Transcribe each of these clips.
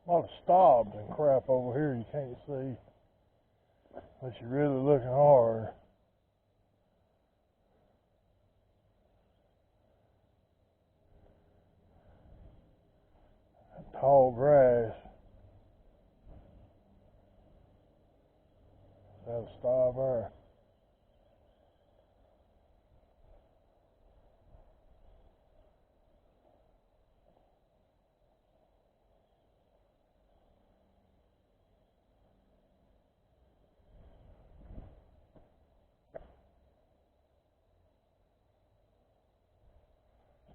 A lot of stobs and crap over here you can't see unless you're really looking hard. That tall grass. That's a stob there.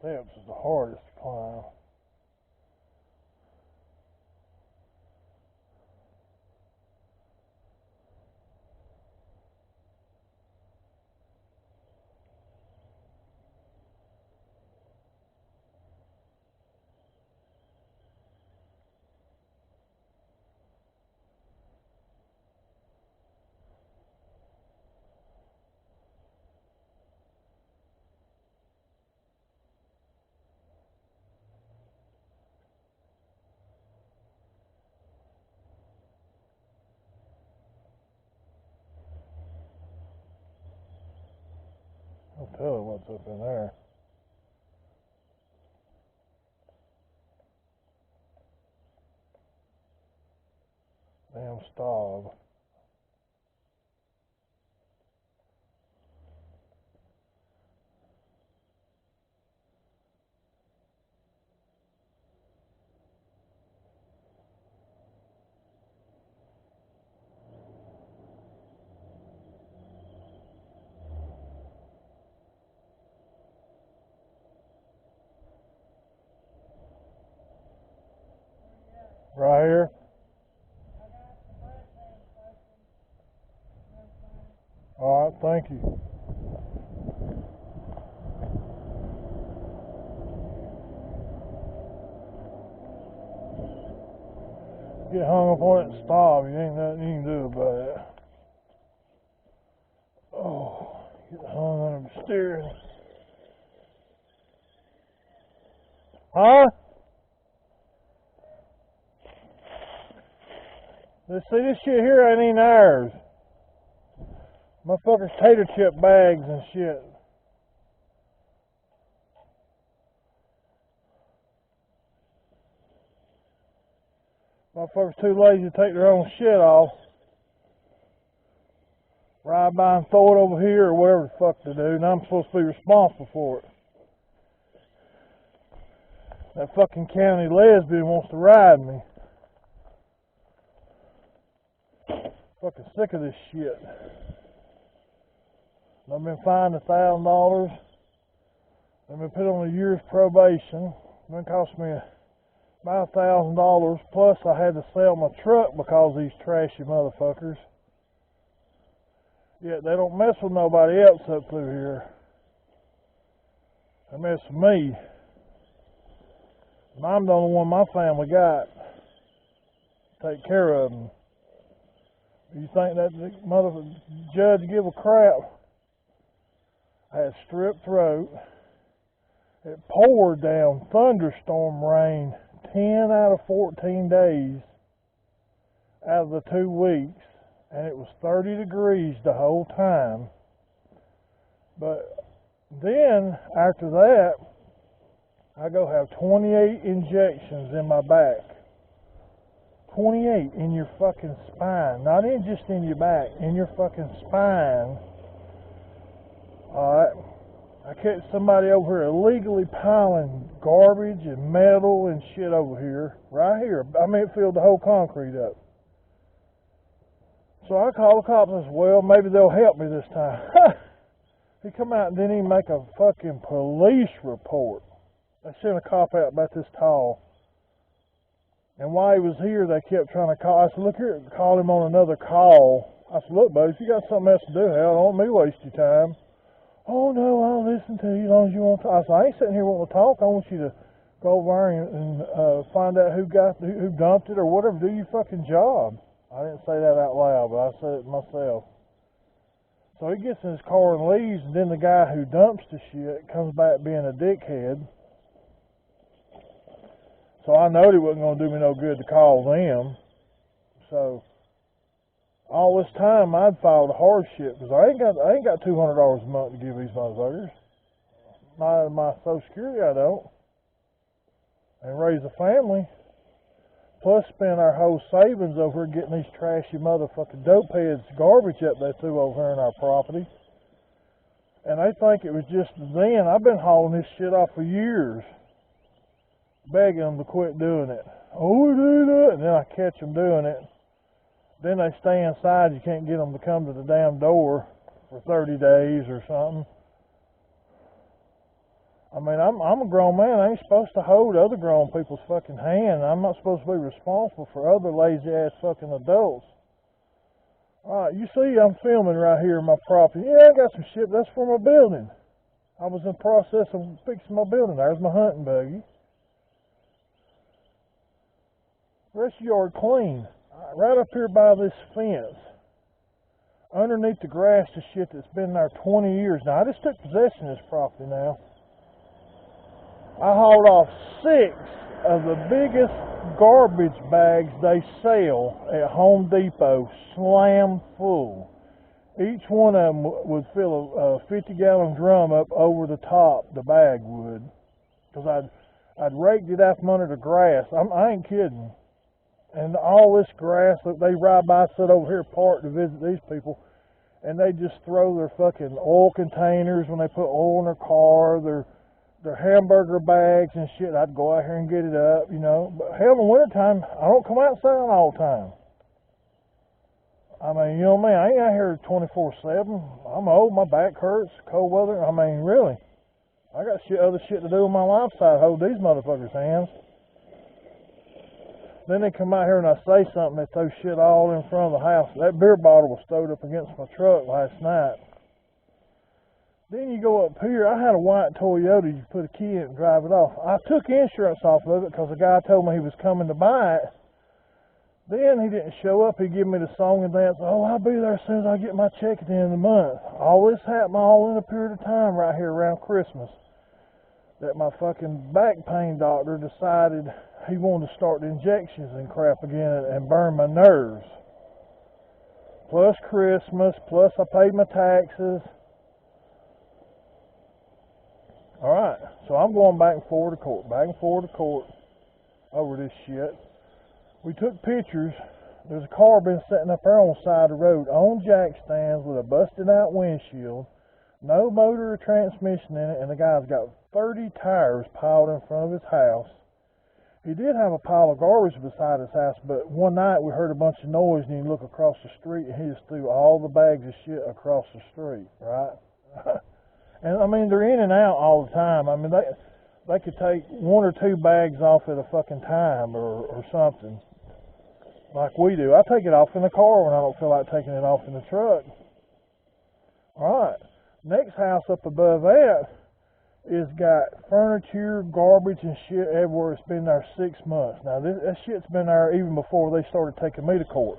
Steps is the hardest to climb. I'll tell you what's up in there. Damn stob. Right here. Alright, thank you. Get hung up on that stop, you ain't nothing you can do about it. Oh, get hung on the steering. Huh? See, this shit here ain't even ours. Motherfuckers tater chip bags and shit. Motherfuckers too lazy to take their own shit off. Ride by and throw it over here or whatever the fuck they do, and I'm supposed to be responsible for it. That fucking county lesbian wants to ride me. Fucking sick of this shit. I've been fined $1,000. I've been put on a year's probation. It's been cost me about $1,000. Plus, I had to sell my truck because of these trashy motherfuckers. Yet they don't mess with nobody else up through here. They mess with me. And I'm the only one my family got. Take care of them. You think that the motherfucker judge give a crap? I had strep throat. It poured down thunderstorm rain 10 out of 14 days out of the 2 weeks. And it was 30 degrees the whole time. But then, after that, I go have 28 injections in my back. 28 in your fucking spine. Not in just in your back, in your fucking spine. Alright. I catch somebody over here illegally piling garbage and metal and shit over here. Right here. I mean, it filled the whole concrete up. So I call the cops and said, well, maybe they'll help me this time. He come out and didn't even make a fucking police report. They sent a cop out about this tall. And while he was here, they kept trying to call. I said, look here, call him on another call. I said, look, buddy, if you got something else to do, hell, don't let me waste your time. Oh, no, I'll listen to you as long as you want to. I said, I ain't sitting here wanting to talk. I want you to go over and find out who dumped it or whatever. Do your fucking job. I didn't say that out loud, but I said it myself. So he gets in his car and leaves, and then the guy who dumps the shit comes back being a dickhead. So I knowed it wasn't going to do me no good to call them. So all this time I'd filed a hardship because I ain't got $200 a month to give these motherfuckers. My Social Security I don't. And raise a family. Plus spend our whole savings over getting these trashy motherfucking dope heads garbage up they threw over here in our property. And they think it was just then. I've been hauling this shit off for years. Begging them to quit doing it. Oh, we do that. And then I catch them doing it. Then they stay inside. You can't get them to come to the damn door for 30 days or something. I mean, I'm a grown man. I ain't supposed to hold other grown people's fucking hand. I'm not supposed to be responsible for other lazy-ass fucking adults. Alright, you see I'm filming right here in my property. Yeah, I got some shit. That's for my building. I was in the process of fixing my building. There's my hunting buggy. Rest of the yard clean. Right up here by this fence. Underneath the grass, the shit that's been there 20 years. Now, I just took possession of this property now. I hauled off 6 of the biggest garbage bags they sell at Home Depot, slam full. Each one of them would fill a 50-gallon drum up over the top, the bag would. Because I'd raked it out from under the grass. I ain't kidding. And all this grass, look, they ride by, sit over here parked to visit these people, and they just throw their fucking oil containers when they put oil in their car, their hamburger bags and shit. I'd go out here and get it up, you know. But hell, in the wintertime, I don't come outside all the time. I mean, you know what I mean? I ain't out here 24/7. I'm old, my back hurts, cold weather. I mean, really. I got other shit to do in my life besides hold these motherfuckers' hands. Then they come out here and I say something, they throw shit all in front of the house. That beer bottle was stowed up against my truck last night. Then you go up here. I had a white Toyota. You put a key in it and drive it off. I took insurance off of it because the guy told me he was coming to buy it. Then he didn't show up. He gave me the song and dance. Oh, I'll be there as soon as I get my check at the end of the month. All this happened all in a period of time right here around Christmas. That my fucking back pain doctor decided he wanted to start the injections and crap again and burn my nerves. Plus Christmas, plus I paid my taxes. Alright, so I'm going back and forth to court over this shit. We took pictures. There's a car been sitting up there on the side of the road on jack stands with a busted out windshield, no motor or transmission in it, and the guy's got 30 tires piled in front of his house. He did have a pile of garbage beside his house, but one night we heard a bunch of noise and you look across the street and he just threw all the bags of shit across the street, right? And I mean, they're in and out all the time. I mean, they could take 1 or 2 bags off at a fucking time or something, like we do. I take it off in the car when I don't feel like taking it off in the truck. Alright, next house up above that is got furniture, garbage, and shit everywhere. It's been there 6 months. Now, that shit's been there even before they started taking me to court.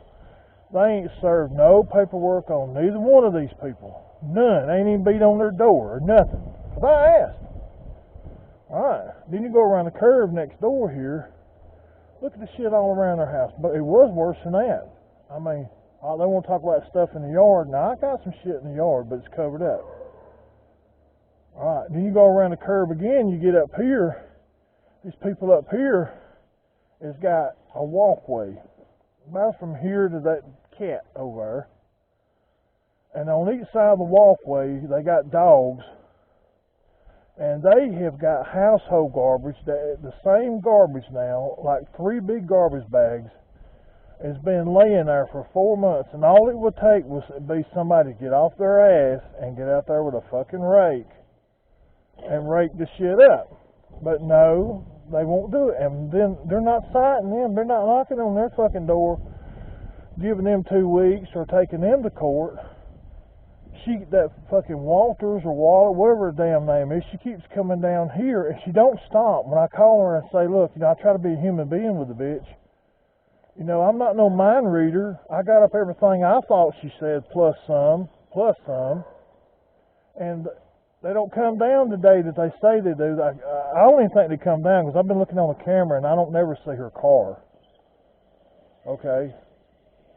They ain't served no paperwork on neither one of these people. None. They ain't even beat on their door or nothing. Because I asked. Alright, then you go around the curve next door here. Look at the shit all around their house. But it was worse than that. I mean, they want to talk about stuff in the yard. Now, I got some shit in the yard, but it's covered up. Alright, then you go around the curve again, you get up here. These people up here has got a walkway. About from here to that cat over there. And on each side of the walkway, they got dogs. And they have got household garbage, the same garbage now, like 3 big garbage bags, has been laying there for 4 months. And all it would take was be somebody to get off their ass and get out there with a fucking rake and rake the shit up. But no, they won't do it. And then they're not citing them. They're not knocking on their fucking door, giving them 2 weeks or taking them to court. That fucking Walters or Waller, whatever her damn name is, she keeps coming down here and she don't stop. When I call her and say, look, I try to be a human being with the bitch. I'm not no mind reader. I got up everything I thought she said plus some. And They don't come down the day that they say they do. I don't even think they come down because I've been looking on the camera and I don't never see her car. Okay?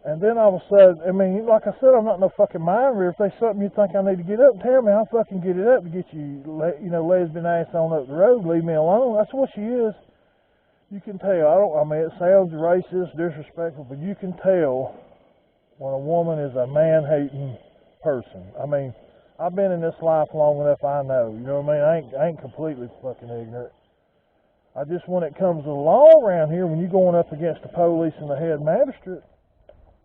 And then all of a sudden, I mean, like I said, I'm not no fucking mind reader. If there's something you think I need to get up, tell me. I'll fucking get it up to get you, lesbian ass on up the road. Leave me alone. That's what she is. You can tell. I mean, it sounds racist, disrespectful, but you can tell when a woman is a man-hating person. I mean, I've been in this life long enough, I know. You know what I mean? I ain't completely fucking ignorant. I just, when it comes to the law around here, when you're going up against the police and the head magistrate,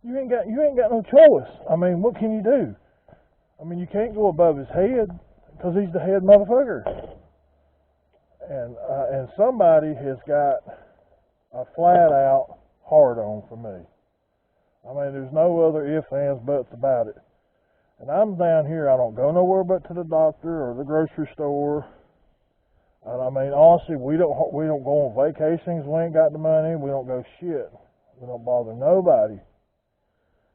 you ain't got no choice. I mean, what can you do? I mean, you can't go above his head because he's the head motherfucker. And somebody has got a flat out hard on for me. I mean, there's no other ifs, ands, buts about it. And I'm down here, I don't go nowhere but to the doctor or the grocery store. And I mean, honestly, we don't go on vacations, we ain't got the money, we don't go shit. We don't bother nobody.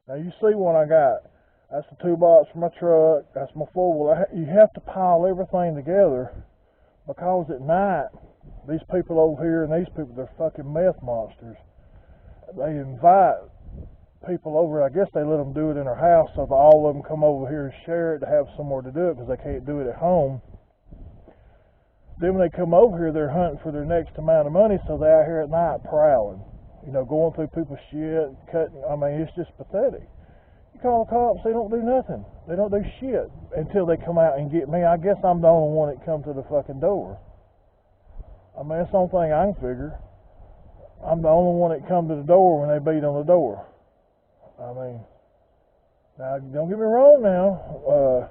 Now you see what I got. That's the toolbox for my truck, that's my four-wheel. You have to pile everything together because at night, these people over here and these people, they're fucking meth monsters. They invite people over, I guess they let them do it in their house so that all of them come over here and share it to have somewhere to do it because they can't do it at home. Then when they come over here, they're hunting for their next amount of money, so they're out here at night prowling, going through people's shit, cutting. I mean, it's just pathetic. You call the cops, they don't do nothing. They don't do shit until they come out and get me. I guess I'm the only one that comes to the fucking door. I mean, that's the only thing I can figure. I'm the only one that come to the door when they beat on the door. I mean, now, don't get me wrong now.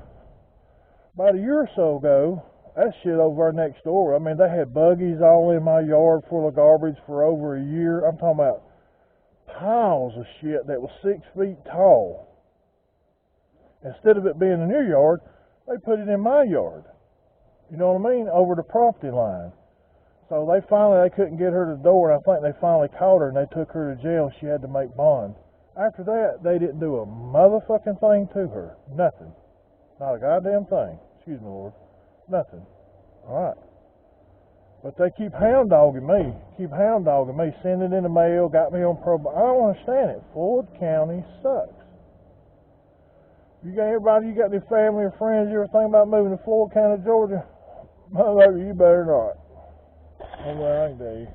About a year or so ago, that shit over there next door, I mean, they had buggies all in my yard full of garbage for over a year. I'm talking about piles of shit that was 6 feet tall. Instead of it being in your yard, they put it in my yard. You know what I mean? Over the property line. So they couldn't get her to the door, and I think they finally caught her, and they took her to jail. She had to make bond. After that, they didn't do a motherfucking thing to her. Nothing. Not a goddamn thing. Excuse me, Lord. Nothing. Alright. But they keep hound dogging me. Send it in the mail, got me on probation. I don't understand it. Floyd County sucks. You got any family or friends you ever think about moving to Floyd County, Georgia? Motherfucker, you better not. That's what I can tell you.